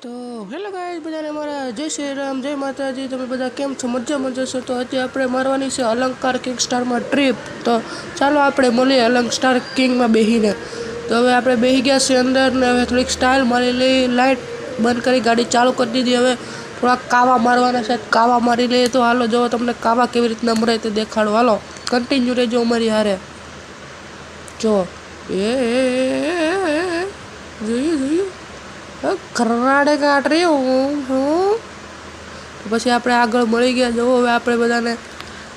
તો hello guys, બધાને મારા જય શ્રી રામ, જય માતાજી। તમે બધા કેમ છો? મજામાં જશો? તો આજે આપણે મારવાની છે અલંકાર કિંગ સ્ટારમાં ટ્રીપ। તો ચાલો આપણે મળીએ અલંકાર કિંગમાં બેસીને। તો હવે આપણે બેસી ગયા છે અંદર ને હવે થોડીક સ્ટાઇલ મારી લઈ, લાઇટ બંધ કરી ગાડી ચાલુ કરી દીધી। હવે થોડાક કાવા મારવાના છે, કાવા મારી લઈએ। તો હાલો જો તમને કાવા કેવી રીતના મરે તે દેખાડો। હાલો કન્ટિન્યુ રહેજો અમારી હારે। જો જોયું ખરાડે કાઢ રહી હું પછી આપણે આગળ મળી ગયા। જો હવે આપણે બધાને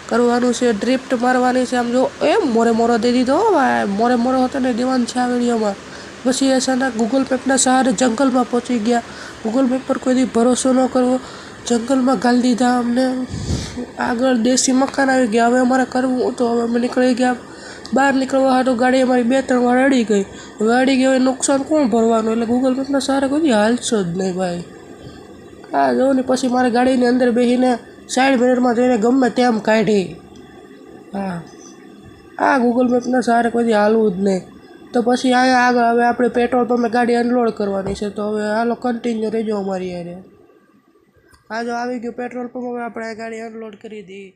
કરવાનું છે ડ્રિફ્ટ મારવાની છે। આમ જો મોરે મોરો દઈ દીધો ભાઈ, મોરે મોરો હતો ને દીવાન છે આ વિડીયોમાં। પછી અચાનક ગૂગલ મેપના સહારે જંગલમાં પહોંચી ગયા। ગૂગલ મેપ પર કોઈ દી ભરોસો ન કરવો, જંગલમાં ગાલી દીધા અમને। આગળ દેશી મકાન આવી ગયા। હવે અમારે કરવું તો હવે અમે નીકળી ગયા। બહાર નીકળવા હાટું ગાડી અમારી 2-3 વાર અડી ગઈ। હવે અડી ગઈ, નુકસાન કોણ ભરવાનું? એટલે ગૂગલ મેપના સહારે કોઈ હાલશો જ નહીં ભાઈ। હા જો ને પછી મારે ગાડીની અંદર બેસીને સાઈડ મિરરમાં જઈને ગમે તેમ કાઢી। હા ગૂગલ મેપના સહારે કોઈ હાલવું જ નહીં। તો પછી અહીંયા આગળ હવે આપણે પેટ્રોલ પંપે ગાડી અનલોડ કરવાની છે। તો હવે હાલો કન્ટિન્યુ રહેજો અમારી યારે। હા જો આવી ગયું પેટ્રોલ પંપ, હવે આપણે ગાડી અનલોડ કરી દઈએ।